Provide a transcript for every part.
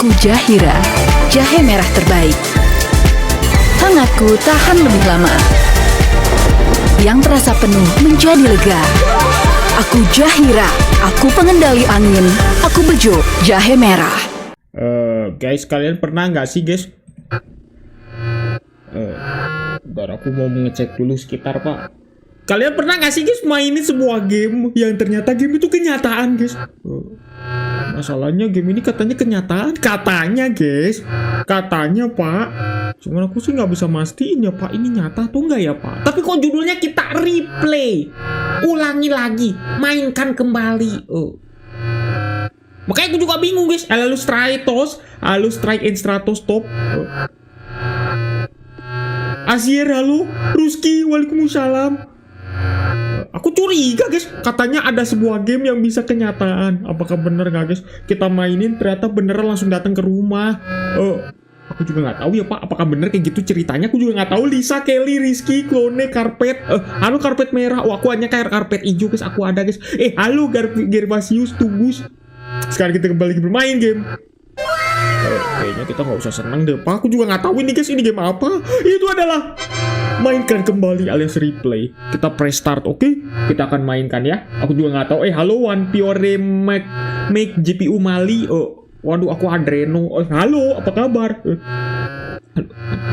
Aku Jahira, jahe merah terbaik. Hangatku tahan lebih lama. Yang terasa penuh menjadi lega. Aku Jahira, aku pengendali angin. Aku bejo, jahe merah. Guys, kalian pernah nggak sih guys? Bentar, aku mau ngecek dulu sekitar pak. Kalian pernah nggak sih guys mainin sebuah game yang ternyata game itu kenyataan guys? Masalahnya game ini katanya kenyataan, katanya guys, katanya pak. Cuman aku sih nggak bisa mastiin ya pak, ini nyata atau enggak ya pak. Tapi kok judulnya kita replay, ulangi lagi, mainkan kembali. Makanya aku juga bingung guys. Halo Stratos, halo Strike and Stratos top. Azier, halo Ruski, waalaikumsalam. Aku curiga guys, katanya ada sebuah game yang bisa kenyataan. Apakah bener nggak guys? Kita mainin ternyata beneran langsung datang ke rumah. Aku juga nggak tahu ya pak, apakah bener kayak gitu ceritanya? Aku juga nggak tahu. Lisa, Kelly, Rizky, Clone, Karpet. Halo Karpet merah. Oh, aku hanya kayak karpet hijau guys. Aku ada guys. Halo Gervasius, Tugus. Sekarang kita kembali bermain game. Kayaknya kita nggak usah senang deh pak. Aku juga nggak tahu ini guys, ini game apa. Itu adalah mainkan kembali alias replay. Kita press start, oke? Kita akan mainkan ya. Aku juga nggak tahu. Halo One Piore make GPU Mali. Waduh, aku Adreno. Halo, apa kabar?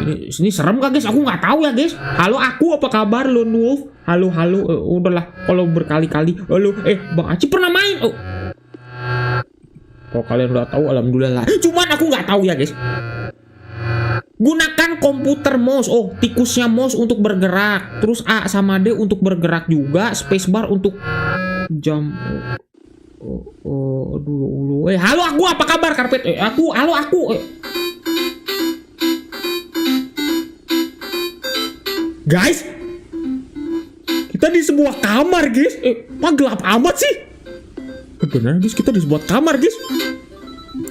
Ini serem kah guys? Aku nggak tahu ya guys. Halo, aku apa kabar? Lone Wolf. Halo. Udahlah, kalau berkali-kali. Halo, Bang Aci pernah main? Kalau kalian udah tahu, alhamdulillah. Cuman aku nggak tahu ya guys. Gunakan komputer mouse. Tikusnya mouse untuk bergerak. Terus A sama D untuk bergerak juga. Spacebar untuk jam. Aduh. Halo aku, apa kabar Karpet? Halo aku. Guys, kita di sebuah kamar guys. Pak gelap amat sih. Bener guys, kita di sebuah kamar guys.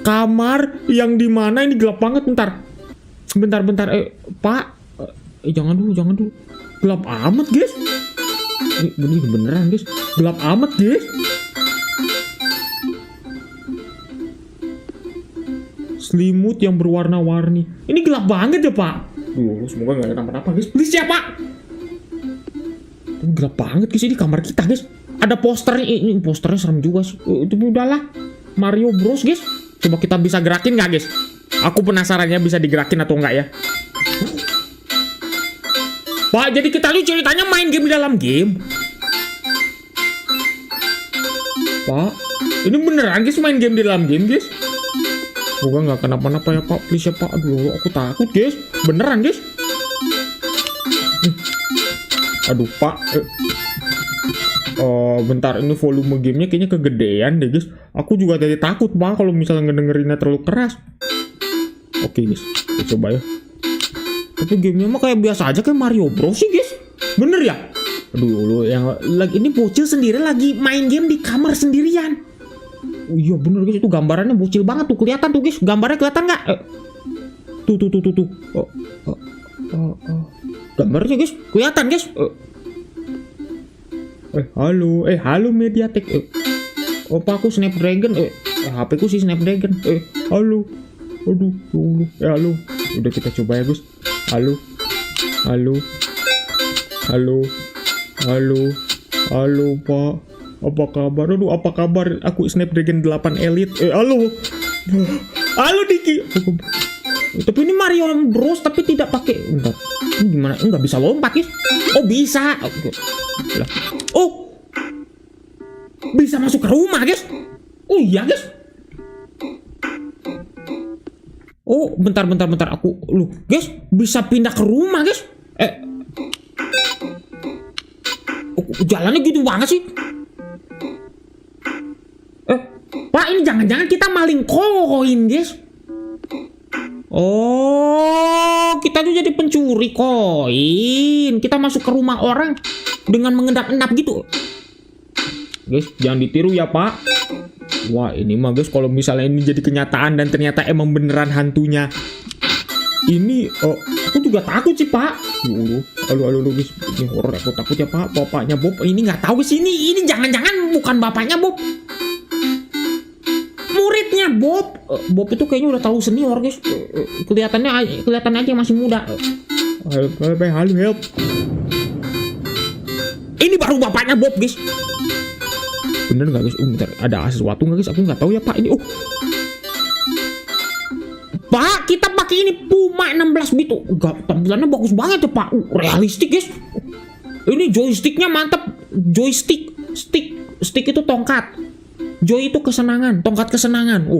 Kamar yang dimana ini gelap banget. Bentar. Pak. Jangan dulu. Gelap amat guys. Ini beneran guys. Gelap amat guys. Selimut yang berwarna-warni. Ini gelap banget ya pak. Semoga gak ada kenapa-napa guys. Please ya pak. Ini gelap banget guys. Ini kamar kita guys. Ada posternya. Ini posternya serem juga sih. Itu udahlah. Mario Bros guys. Coba kita bisa gerakin gak guys? Aku penasarannya bisa digerakin atau enggak ya. Pak, jadi kita tuh ceritanya main game di dalam game. Pak, ini beneran guys main game di dalam game guys. Semoga nggak kenapa-napa ya pak, please ya pak. Aduh, aku takut guys. Beneran guys. Aduh pak. Bentar, ini volume gamenya kayaknya kegedean deh guys. Aku juga jadi takut pak kalau misalnya ngedengerinnya terlalu keras. Oke guys, kita coba ya. Tapi gamenya mah kayak biasa aja, kayak Mario Bros sih guys. Bener ya? Aduh, yang lagi ini bocil sendiri lagi main game di kamar sendirian. Oh iya bener guys, itu gambarannya bocil banget tuh, kelihatan tuh guys. Gambarnya kelihatan nggak? Tuh. Gambarnya guys, kelihatan guys. Halo Mediatek. Opa aku Snapdragon. HP ku sih Snapdragon. Halo. Aduh. Halo. Udah kita coba ya guys. Halo pak. Apa kabar? Aduh, apa kabar? Aku Snapdragon 8 Elite. Halo Diki. Tapi ini Mario Bros tapi tidak pakai. Bentar. Ini gimana? Nggak bisa lompat guys. Bisa. Bisa masuk ke rumah guys. Iya guys. Bentar. Guys, bisa pindah ke rumah guys. Jalannya gitu banget sih. Pak, ini jangan-jangan kita maling koin guys. Kita tuh jadi pencuri koin. Kita masuk ke rumah orang dengan mengendap-endap gitu. Guys, jangan ditiru ya pak. Wah, ini mah guys, kalau misalnya ini jadi kenyataan dan ternyata emang beneran hantunya. Ini, aku juga takut sih pak. Halo guys, ini horor, aku takut ya pak. Bapaknya Bob, ini nggak tahu sih. Ini jangan-jangan bukan bapaknya Bob. Murid Adiknya Bob. Bob itu kayaknya udah tahu senior guys. Kelihatannya aja masih muda. Help. Ini baru bapaknya Bob guys. Bener nggak guys? Bentar, ada sesuatu nggak guys? Aku nggak tahu ya Pak ini. Pak, kita pakai ini Puma 16 bit. Tampilannya bagus banget ya Pak. Realistik guys. Ini joysticknya mantap. Stick itu tongkat. Joy itu kesenangan, tongkat kesenangan.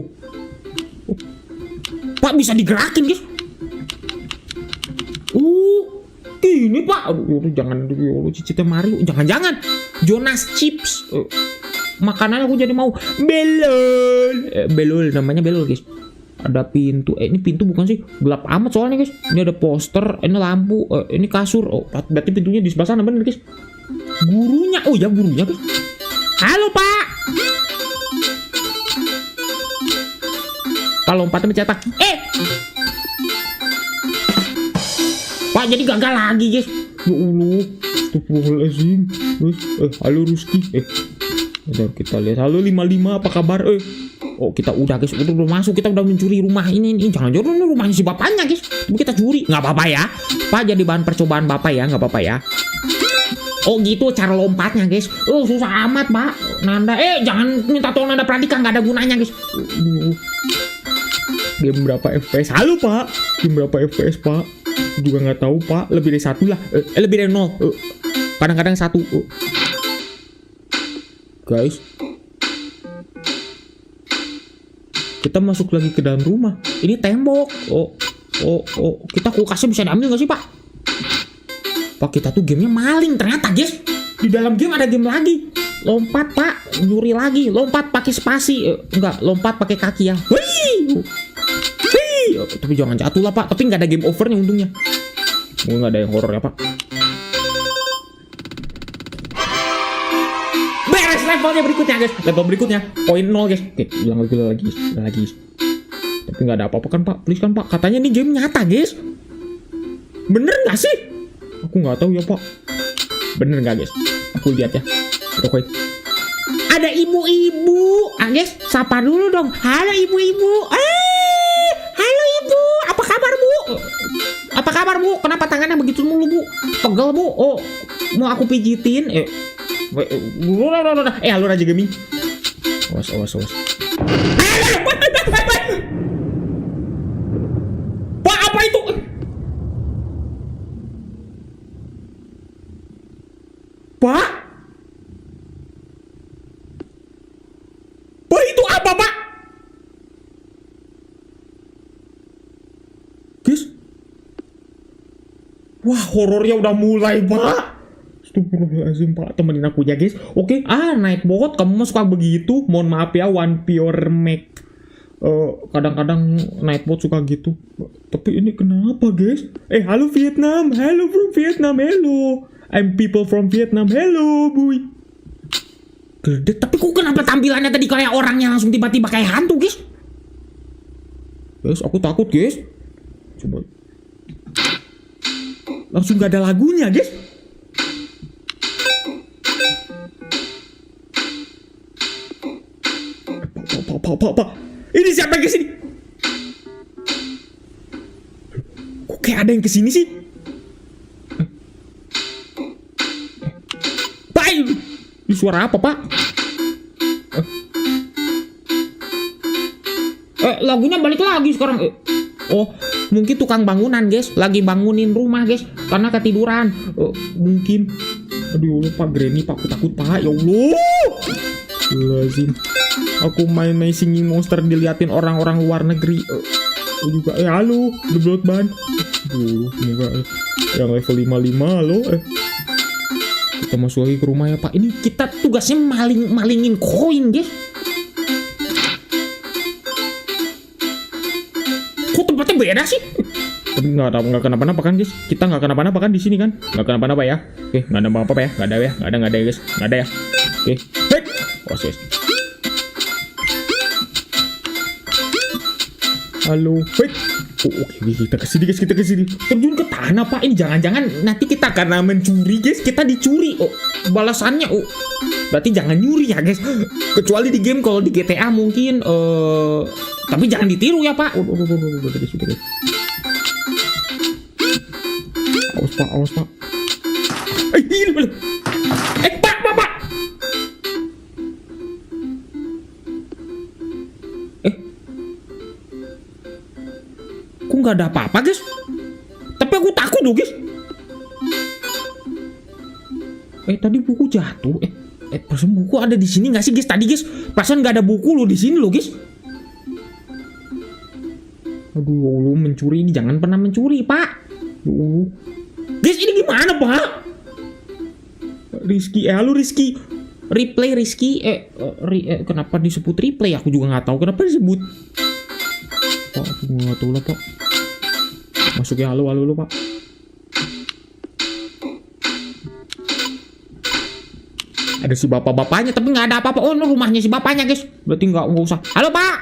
Pak bisa digerakin guys. Ini Pak. Jangan cicitnya Mario. Jangan. Jonas Chips. Makanannya aku jadi mau. Belul namanya belul guys. Ada pintu. Ini pintu bukan sih? Gelap amat soalnya guys. Ini ada poster, ini lampu, ini kasur. Berarti pintunya di sebelah sana bener guys. Gurunya. Gurunya guys. Halo Pak. Pak lompatnya mencetak. Pak jadi gagal lagi guys. Ya Allah. Astagfirullahaladzim. Halo Ruski. Bentar kita lihat. Halo 55 apa kabar? Kita udah guys, udah masuk, kita udah mencuri rumah ini. Jangan-jangan ini rumahnya si bapaknya guys. Kita curi, nggak apa-apa ya. Pak jadi bahan percobaan bapak ya, nggak apa-apa ya. Gitu cara lompatnya guys. Susah amat Pak. Nanda, jangan minta tolong Nanda perhatikan, nggak ada gunanya guys. Game berapa FPS? Halo Pak. Game berapa FPS Pak? Juga nggak tahu Pak. Lebih dari 1 lah. Lebih dari 0. Kadang-kadang 1. Guys. Kita masuk lagi ke dalam rumah. Ini tembok. Kita kulkasnya bisa diambil nggak sih Pak? Pak kita tuh gamenya maling ternyata guys. Di dalam game ada game lagi. Lompat Pak, nyuri lagi. Lompat pakai spasi. Enggak, lompat pakai kaki ya. Wih. Tapi jangan jatuh lah Pak. Tapi nggak ada game overnya untungnya. Nggak ada yang horor ya Pak. Levelnya berikutnya guys. Level berikutnya poin 0 guys. Ulang lagi guys. Tapi nggak ada apa-apa kan Pak. Please kan Pak. Katanya ini game nyata guys. Bener nggak sih? Aku nggak tahu ya Pak. Bener nggak guys? Aku lihat ya. Oke. Ada ibu-ibu. Guys, sapa dulu dong. Halo ibu-ibu. Halo ibu. Apa kabar Bu? Apa kabar Bu? Kenapa tangannya begitu mulu Bu? Pegel Bu. Mau aku pijitin? Halo Raja Gaming. Awas. Pak, apa itu? Pak? Pak itu apa Pak? Guys. Wah, horornya udah mulai Pak. Astagfirullahaladzim Pak, temenin aku ya guys. Oke, Nightbot, kamu suka begitu. Mohon maaf ya, One Pure Mac. Kadang-kadang Nightbot suka gitu. Tapi ini kenapa guys? Halo Vietnam. Hello from Vietnam. Hello. I'm people from Vietnam. Hello boy. Gede, tapi kok kenapa tampilannya tadi kayak orangnya langsung tiba-tiba kayak hantu guys? Guys, aku takut guys. Coba. Langsung gak ada lagunya guys. Pak. Ini siapa yang kesini? Kok kayak ada yang kesini sih? Pak, ini suara apa Pak? Lagunya balik lagi sekarang. Mungkin tukang bangunan guys. Lagi bangunin rumah guys. Karena ketiduran. Mungkin. Aduh lupa Granny Pak. Aku takut Pak. Ya Allah. Lazim. Aku main Singing Monster diliatin orang-orang luar negeri. Juga halo, The Blood Band. Semoga yang level 55 halo. Kita masuk lagi ke rumah ya Pak. Ini kita tugasnya malingin koin guys. Kok tempatnya beda sih? Tapi nggak kenapa-napa kan guys? Kita nggak kenapa-napa kan di sini kan? Nggak kenapa-napa ya? Oke, nggak ada apa-apa ya? Nggak ada ya guys? Nggak ada ya? Oke, hei, yes. Halo, wait. Oke, kita kesini guys, kita kesini. Terjun ke tanah pak. Ini jangan-jangan nanti kita karena mencuri guys, kita dicuri. Oh, balasannya. Oh, berarti jangan nyuri ya guys. Kecuali di game, kalau di GTA mungkin. Tapi jangan ditiru ya pak. Udah guys. Awas pak. Ini belum. Pak. Kok nggak ada apa-apa guys? Tapi aku takut loh guys. Tadi buku jatuh. Perasaan buku ada di sini nggak sih guys? Tadi guys, perasaan nggak ada buku loh di sini loh guys. Aduh, lu mencuri ini jangan pernah mencuri pak. Guys, ini gimana pak? Rizky, halo Rizky. Replay Rizky. Kenapa disebut replay? Aku juga nggak tahu kenapa disebut. Pak, aku nggak tahu lah pak. Masuknya halo pak. Ada si bapak-bapaknya tapi nggak ada apa-apa. Oh, ini rumahnya si bapaknya guys. Berarti nggak usah. Halo pak.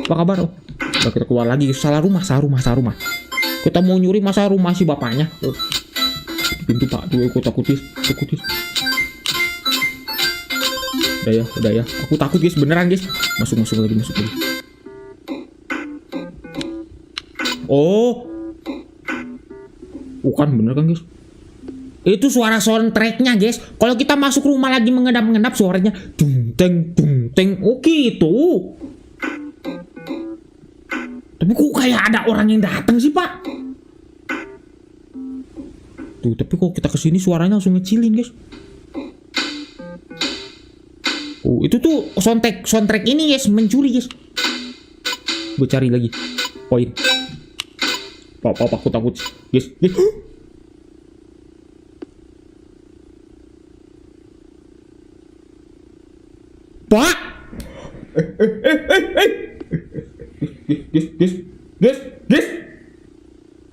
Apa kabar? Oh, udah kita keluar lagi. Salah rumah. Kita mau nyuri masa rumah si bapaknya. Pintu pak. Tuh aku takutis. Udah ya. Aku takut guys, beneran guys. Masuk lagi. Oh, bukan bener kan guys? Itu suara soundtracknya guys. Kalau kita masuk rumah lagi mengendap suaranya dung teng. Oke itu. Tapi kok kayak ada orang yang datang sih pak? Tuh, tapi kok kita kesini suaranya langsung ngecilin guys. Oh, itu tuh soundtrack ini guys, mencuri guys. Gue cari lagi poin. Pak, aku takut guys. Pak. Guys.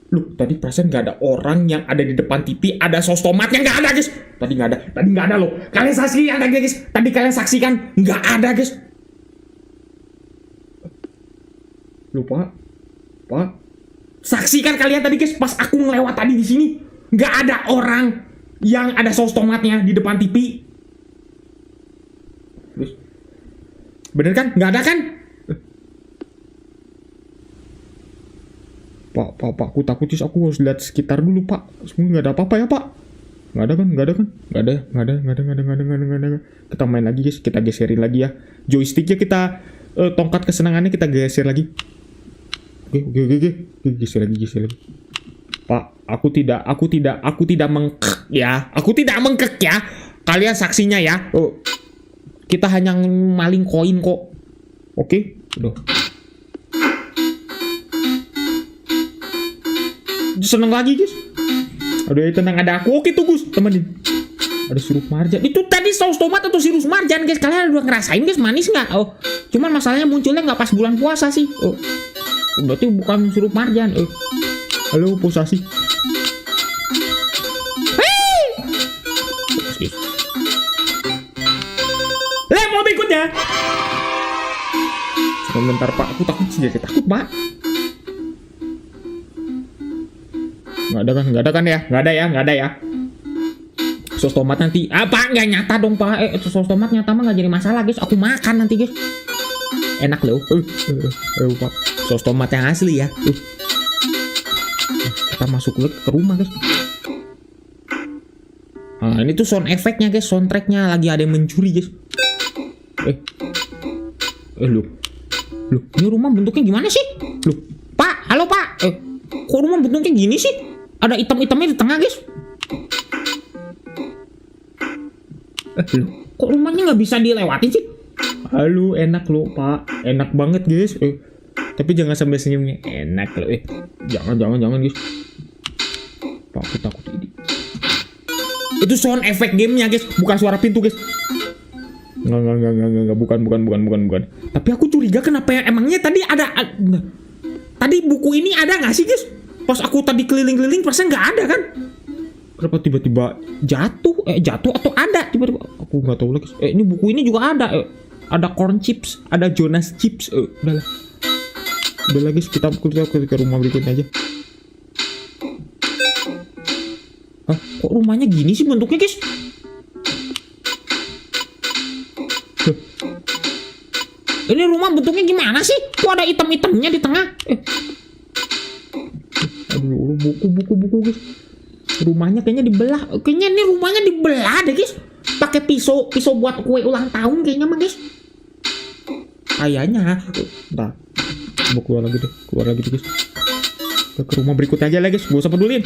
Loh, tadi perasaan nggak ada orang yang ada di depan TV, ada sos tomatnya nggak ada guys. Tadi nggak ada loh. Kalian saksikan guys. Tadi kalian saksikan nggak ada guys. Lupa, Pak. Saksikan kalian tadi guys, pas aku ngelewat tadi di sini nggak ada orang yang ada saus tomatnya di depan TV. Bener kan? Nggak ada kan? Pak, aku takut sih. Aku harus lihat sekitar dulu pak. Semoga nggak ada apa-apa ya pak. Nggak ada kan? Nggak ada. Kita main lagi guys. Kita geserin lagi ya. Joysticknya kita, tongkat kesenangannya kita geser lagi. Oke. Geser lagi. Pak, aku tidak mengkek ya. Kalian saksinya ya. Oh, kita hanya maling koin kok. Oke, udah. Seneng lagi guys. Aduh, tenang, ada aku. Oke tuh Gus, temenin. Ada sirup marjan. Itu tadi saus tomat atau sirup marjan guys? Kalian udah ngerasain guys manis nggak? Oh, cuman masalahnya munculnya nggak pas bulan puasa sih. Oh, berarti bukan sirup marjan. Halo posasi. Mau berikutnya. Sebentar pak, aku takut sih. Takut pak. Nggak ada ya. Sos tomat nanti. Pak, nggak nyata dong pak. Sos tomat nyata mah nggak jadi masalah guys. Aku makan nanti guys. Enak loh. Pak. Sos tomat yang asli ya. Kita masuk ke rumah guys. Nah, ini tuh sound efeknya guys. Soundtracknya lagi ada yang mencuri guys. Loh, ini rumah bentuknya gimana sih? Loh, Pak, halo Pak. Kok rumah bentuknya gini sih? Ada hitam-hitamnya di tengah guys. Loh, kok rumahnya nggak bisa dilewatin sih? Halo, enak loh Pak, enak banget guys. Tapi jangan sampai senyumnya. Enak loh. Jangan guys. Pak, aku takut ini. Itu sound efek gamenya guys, bukan suara pintu guys. Enggak, bukan. Tapi aku curiga kenapa ya, emangnya tadi ada. Tadi buku ini ada nggak sih guys? Pas aku tadi keliling-keliling persen nggak ada kan? Kenapa tiba-tiba jatuh? Jatuh atau ada tiba-tiba? Aku nggak tahu lagi. Ini buku ini juga ada. Ada corn chips, ada Jonas chips. Udahlah. Udah lah guys, kita ke rumah berikutnya aja. Hah, kok rumahnya gini sih bentuknya guys? Ini rumah bentuknya gimana sih? Kok ada item-itemnya di tengah? Aduh, buku guys. Rumahnya kayaknya dibelah. Kayaknya ini rumahnya dibelah deh guys. Pakai pisau buat kue ulang tahun kayaknya mah guys. Kayaknya. Bentar. Mau keluar lagi deh guys. Ke rumah berikutnya aja lah guys. Gak usah pedulin.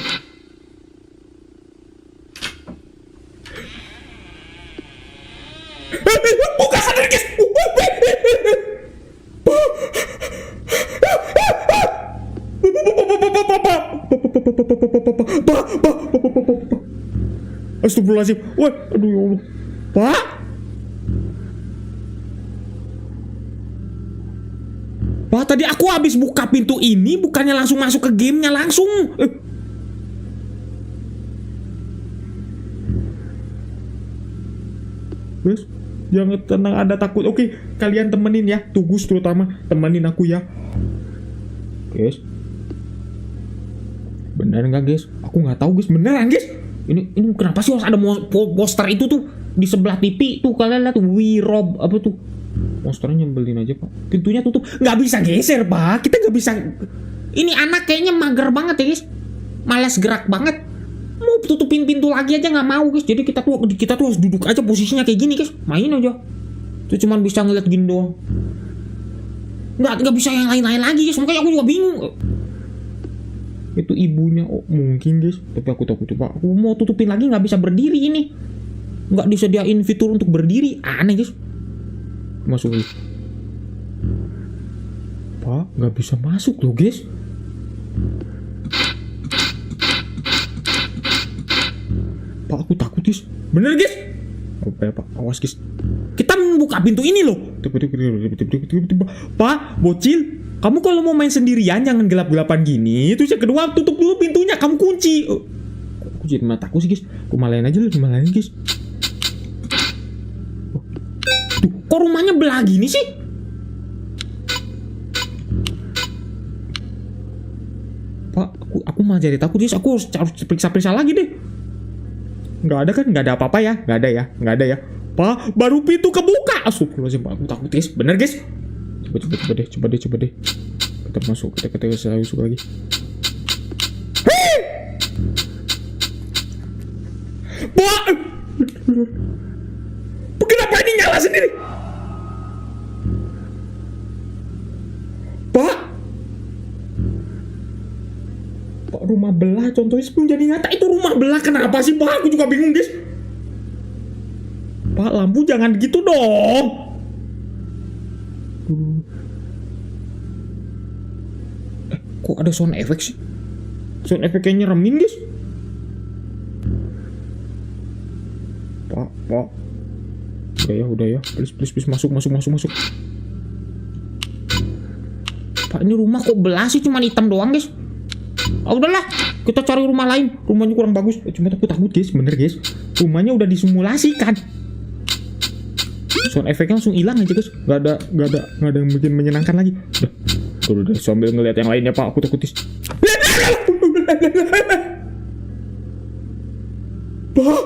Buka sendiri guys. Astagfirullahaladzim. Wah, aduh ya Allah. Pak? Pak, tadi aku habis buka pintu ini, bukannya langsung masuk ke gamenya langsung. Guys, jangan tenang, ada takut. Oke, kalian temenin ya. Tugus terutama, temenin aku ya. Guys. Bener nggak guys? Aku nggak tahu guys. Beneran guys? Ini kenapa sih harus ada poster itu tuh di sebelah TV tuh, kalian lihat We Rob apa tuh? Monsternya nyembelin aja pak. Pintunya tutup. Nggak bisa geser pak. Kita nggak bisa. Ini anak kayaknya mager banget ya guys. Malas gerak banget. Mau tutupin pintu lagi aja nggak mau guys. Jadi kita tuh harus duduk aja posisinya kayak gini guys. Main aja. Itu cuman bisa ngeliat gini doang. Nggak bisa yang lain-lain lagi guys. Makanya aku juga bingung. Itu ibunya. Oh mungkin guys. Tapi aku takut pak. Aku mau tutupin lagi nggak bisa berdiri ini. Nggak disediain fitur untuk berdiri. Aneh guys. Masuk guys. Pak nggak bisa masuk loh guys. Pak aku takut guys. Bener guys. Apa ya pak? Awas guys. Kita membuka pintu ini loh. Pak bocil. Kamu kalau mau main sendirian jangan gelap-gelapan gini. Terus yang kedua tutup dulu pintunya. Kamu kunci. Aku jadi mataku sih guys. Rumah lain aja lah. Rumah lain guys. Tuh, kok rumahnya belah gini sih? Pak, aku malah jadi takut guys. Aku harus periksa-periksa lagi deh. Nggak ada kan? Nggak ada apa-apa ya? Nggak ada ya. Pak, baru pintu kebuka. Astagfirullahaladzim, Pak. Aku takut guys. Bener guys? Coba deh. Kita masuk lagi. Hei! Pak! Kenapa ini nyala sendiri? Pak, rumah belah contohnya sebelum jadi nyata. Itu rumah belah kenapa sih Pak? Aku juga bingung guys. Pak, lampu jangan gitu dong. Kok ada sound effect sih? Sound effect kayaknya nyeremin guys. Pak. Udah ya. Please masuk. Pak, ini rumah kok belah sih, cuma hitam doang guys. Udahlah, kita cari rumah lain. Rumahnya kurang bagus. Cuma aku takut guys, bener guys. Rumahnya udah disimulasikan. Sound efeknya langsung hilang aja guys. Gak ada yang bikin menyenangkan lagi. Udah sambil ngeliat yang lainnya Pak. Aku takut guys. Pak,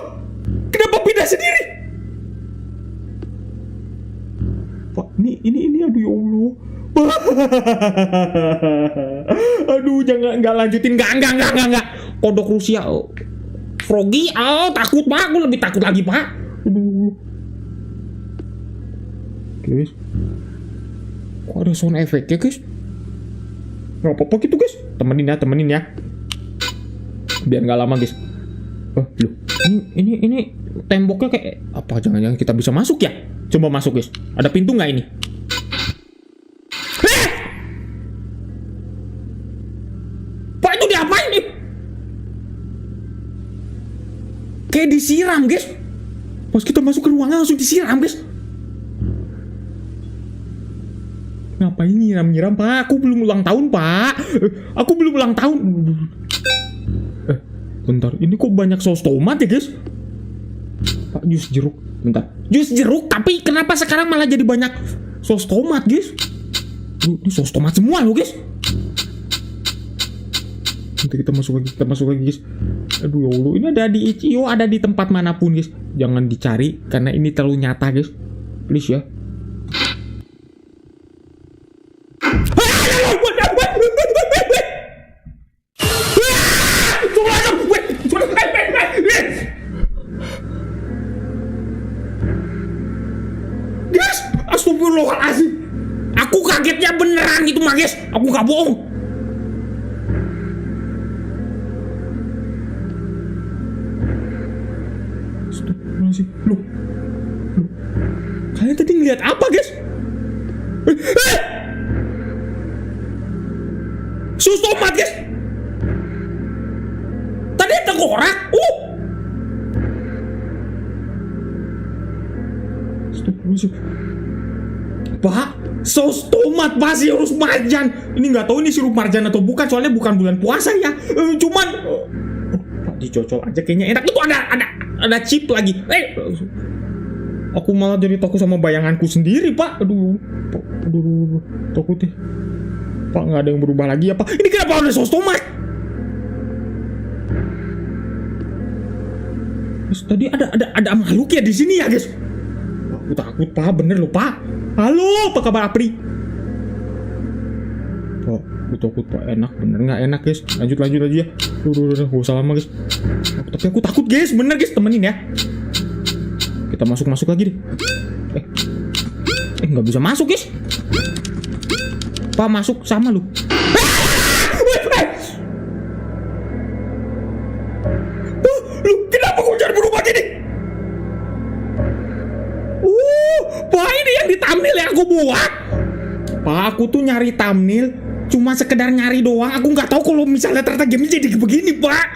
kenapa pindah sendiri? Pak, ini aduh ya Allah. Aduh, jangan nggak lanjutin, nggak. Kodok Rusia, Froggy, takut Pak. Aku lebih takut lagi Pak. Aduh. Guys, kok ada sound effect ya guys? Nggak apa-apa gitu guys. Temenin ya. Biar nggak lama guys. Loh, ini temboknya kayak apa? Jangan kita bisa masuk ya? Coba masuk guys. Ada pintu nggak ini? Pak, itu diapain nih? Kayak disiram guys. Pas kita masuk ke ruangan langsung disiram guys. Ngapain nyiram Pak? Aku belum ulang tahun Pak. Bentar, ini kok banyak saus tomat ya guys? Pak, jus jeruk. Bentar, jus jeruk, tapi kenapa sekarang malah jadi banyak saus tomat guys? Ini saus tomat semua loh guys. Nanti kita masuk lagi guys. Aduh ya Allah, ini ada di Itch.io, ada di tempat manapun guys. Jangan dicari karena ini terlalu nyata guys. Please ya. Guys, astagfirullahaladzim. Aku kagetnya beneran gitu mah guys. Aku gak bohong. Loh, kalian tadi ngeliat apa guys? Saus tomat guys. Tadi ada tengkorak. Pak, saus tomat Pak, sirup marjan. Ini nggak tahu ini sirup marjan atau bukan, soalnya bukan bulan puasa ya. Cuman Pak, dicocol aja kayaknya enak. Itu ada chip lagi. Aku malah jadi takut sama bayanganku sendiri Pak. Aduh, takut deh. Pak, nggak ada yang berubah lagi ya Pak? Ini kenapa ada saus tomat? Terus tadi ada makhluk ya di sini ya guys. Aku takut Pak, bener loh Pak. Halo, apa kabar Apri? Pak, aku takut Pak. Enak, bener nggak enak guys? Lanjut aja ya. Udah, gak usah lama guys. Tapi aku takut guys, bener guys, temenin ya. Kita masuk lagi deh. Nggak bisa masuk guys. Pak, masuk sama lu. Lu kenapa kau jadi berubah gini? Pak, ini yang di thumbnail yang aku buat. Pak, aku tuh nyari thumbnail cuma sekedar nyari doang. Aku nggak tahu kalau misalnya ternyata game jadi begini Pak.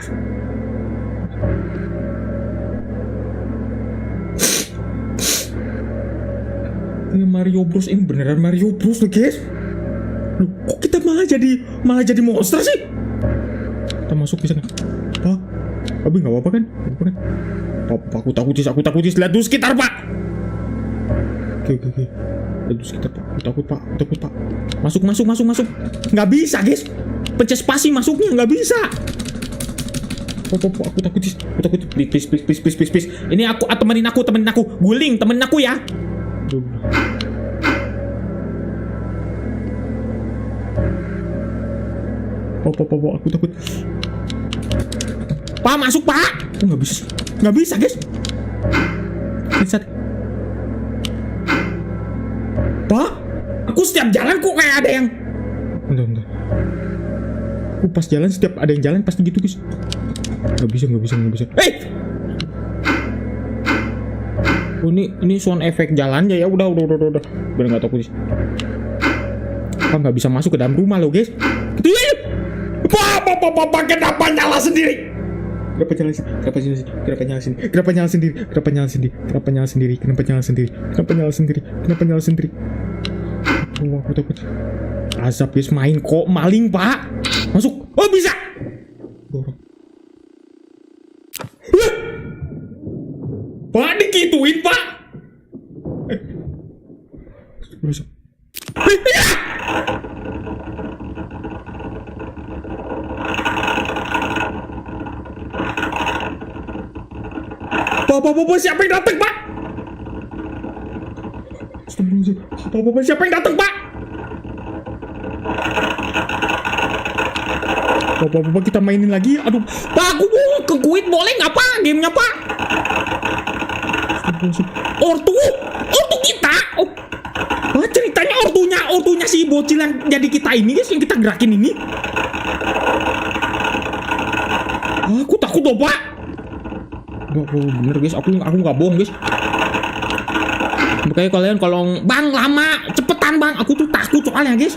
Ini Mario Bros, ini beneran Mario Bros loh guys. Loh, kok kita malah jadi monster sih? Kita masuk bisa nggak? Pak, tapi nggak apa-apa kan? Pak, aku takut sih. Lihat dulu sekitar Pak. Oke. Lihat dulu sekitar Pak. Aku takut Pak. Masuk. Nggak bisa guys. Pencet spasi masuknya nggak bisa. Pak, aku takut. Please. Ini temenin aku. Guling, temenin aku ya. Pak, aku takut. Pak, masuk Pak. Nggak bisa guys. Lihat. Pak, aku setiap jalan kok kayak ada yang. Bentar. Aku pas jalan setiap ada yang jalan pasti gitu guys. Nggak bisa. Oh, ini sound efek jalan ya. Udah. Biar nggak takut guys. Pak, nggak bisa masuk ke dalam rumah lo guys. Pak, kenapa nyala sendiri? Kenapa nyala sendiri? Oh, aku takut. Azab guys, main kok maling Pak. Masuk. Oh, bisa. Dorong. Pak, dikituin Pak. Bisa. Bapak, siapa yang datang Pak? Bapak, siapa yang datang Pak? Bapak, kita mainin lagi. Aduh, Pak, aku mau ke Kuwait, boleh nggak Pak? Gamenya Pak? Ortu kita. Oh, Pak, ceritanya ortunya si bocil yang jadi kita ini guys, yang kita gerakin ini. Aku takut loh Pak. Bener guys, aku nggak bohong guys. Makanya kalian kalau Bang lama, cepetan Bang. Aku tuh takut soalnya guys.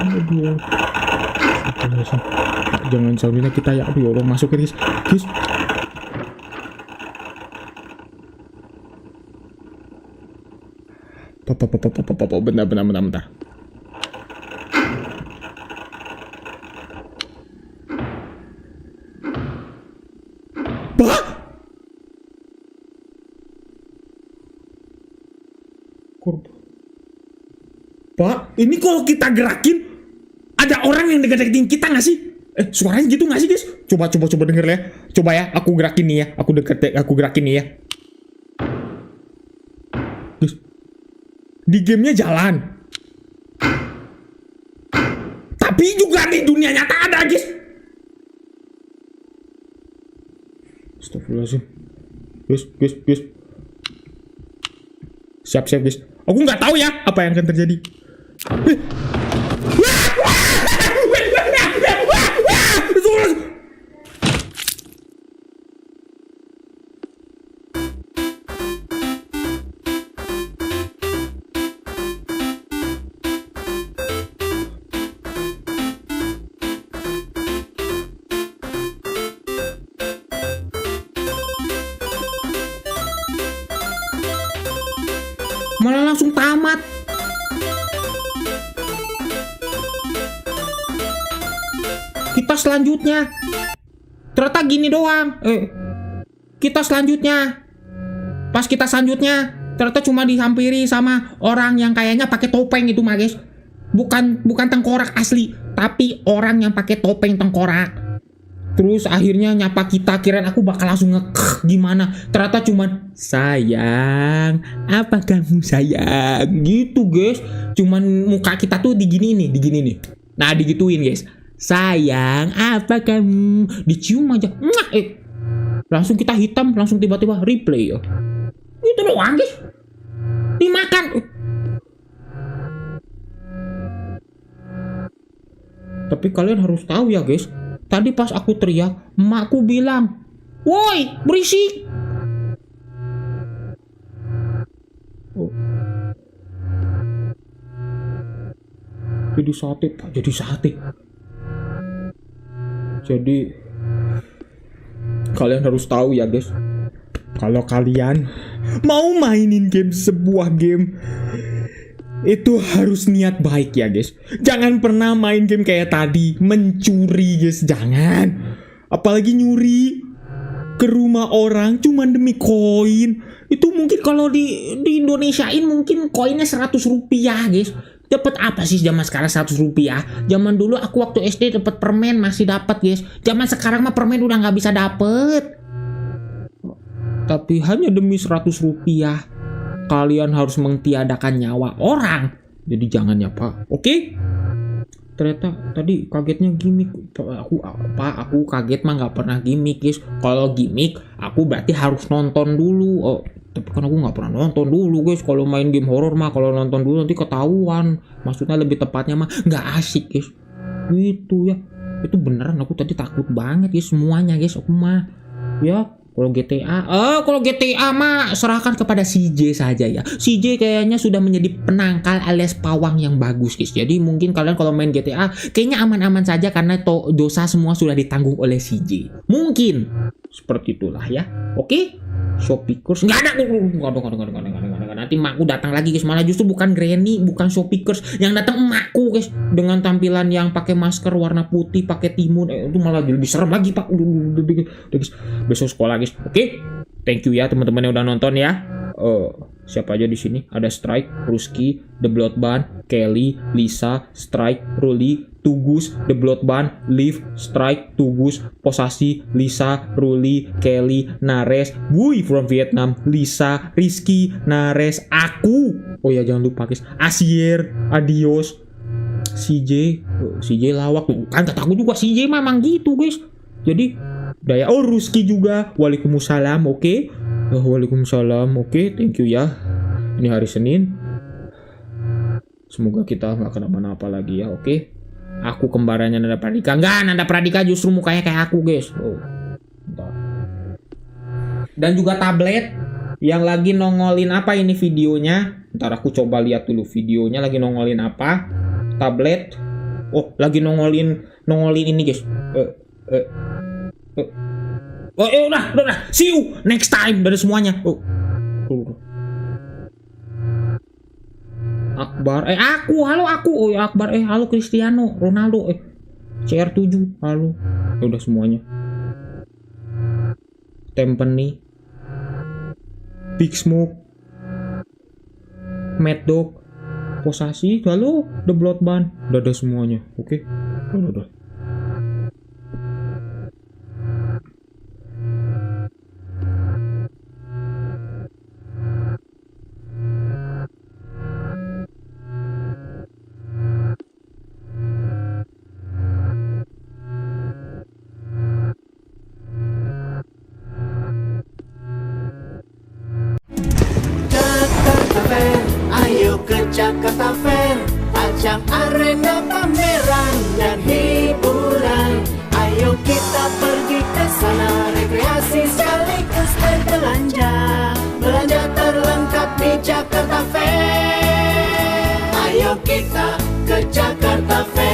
Aduh. Jangan sampai kita ya. Aduh, Allah, masuk guys. Bentar. Pak, Ini kalau kita gerakin, ada orang yang deketin kita nggak sih? Suaranya gitu nggak sih guys? Coba denger ya. Coba ya, aku gerakin nih ya. Aku gerakin nih ya. Guys, di gamenya jalan. Tapi juga di dunia nyata ada guys. Astagfirullahaladzim. Guys. Siap guys. Aku nggak tahu ya apa yang akan terjadi. Malah langsung tamat. Kita selanjutnya ternyata gini doang. Kita selanjutnya pas kita selanjutnya ternyata cuma dihampiri sama orang yang kayaknya pakai topeng itu mah guys. Bukan tengkorak asli, tapi orang yang pakai topeng tengkorak. Terus akhirnya nyapa kita, kirain aku bakal langsung gimana. Ternyata cuman, sayang, apa kamu sayang? Gitu guys. Cuman muka kita tuh digini nih. Nah digituin guys. Sayang, apa kamu? Dicium aja. Langsung kita hitam, langsung tiba-tiba replay ya. Itu doang guys. Dimakan. Tapi kalian harus tahu ya guys. Tadi pas aku teriak, emakku bilang, "Woi, berisik!" Jadi sate, Pak. Jadi kalian harus tahu ya guys. Kalau kalian mau mainin sebuah game, itu harus niat baik ya guys. Jangan pernah main game kayak tadi mencuri guys, jangan. Apalagi nyuri ke rumah orang cuman demi koin. Itu mungkin kalau di Indonesiain mungkin koinnya 100 rupiah guys. Dapat apa sih zaman sekarang 100 rupiah? Zaman dulu aku waktu SD dapat permen masih dapat guys. Zaman sekarang mah permen udah nggak bisa dapet. Tapi hanya demi 100 rupiah kalian harus mengtiadakan nyawa orang. Jadi jangan ya Pak. Oke? Ternyata tadi kagetnya gimmick. Aku kaget mah nggak pernah gimmick guys. Kalau gimmick aku berarti harus nonton dulu. Tapi kan aku nggak pernah nonton dulu guys. Kalau main game horor mah kalau nonton dulu nanti ketahuan. Maksudnya lebih tepatnya mah nggak asik guys. Gitu ya. Itu beneran aku tadi takut banget guys semuanya guys. Aku mah ya. Kalau GTA mah serahkan kepada CJ saja ya. CJ kayaknya sudah menjadi penangkal alias pawang yang bagus guys. Jadi mungkin kalian kalau main GTA kayaknya aman-aman saja karena dosa semua sudah ditanggung oleh CJ. Mungkin seperti itulah ya. Oke? Shopikers nggak ada. Nanti emakku datang lagi guys. Malah justru bukan Granny, bukan Shopikers, yang datang emakku guys dengan tampilan yang pakai masker warna putih, pakai timun. Itu malah lebih serem lagi Pak. Besok sekolah guys. Oke? Thank you ya teman-teman yang udah nonton ya. Siapa aja di sini? Ada Strike, Ruski, The Bloodband, Kelly, Lisa, Strike, Ruli, Tugus, The Bloodband, Liv, Strike, Tugus, Posasi, Lisa, Ruli, Kelly, Nares, Wui from Vietnam, Lisa, Rizky, Nares, aku. Oh ya jangan lupa guys. Asier, Adios, CJ lawak tuh. Kan kata aku juga CJ memang gitu guys. Jadi Daya. Oh Ruski juga. Waalaikumsalam. Oke. Waalaikumsalam. Oke, thank you ya. Ini hari Senin. Semoga kita nggak kenapa-napa lagi ya. Oke. Aku kembarannya Nanda Pradika. Enggak, Nanda Pradika justru mukanya kayak aku guys. Dan juga tablet yang lagi nongolin apa ini videonya. Ntar aku coba lihat dulu videonya lagi nongolin apa. Tablet. Oh, lagi nongolin ini guys. Udah. See you next time dari semuanya. Akbar, aku, halo aku. Oh ya Akbar, halo Cristiano Ronaldo, CR7, halo. Udah semuanya. Tempeni, Big Smoke, Mad Dog, posasi, halo, The Blood Band, udah ada semuanya, oke? Udah. Jakarta Fair, ayo ke Jakarta Fair, ajang arena pameran dan hiburan. Ayo kita pergi ke sana, rekreasi sekaligus berbelanja. Belanja terlengkap di Jakarta Fair. Ayo kita ke Jakarta Fair.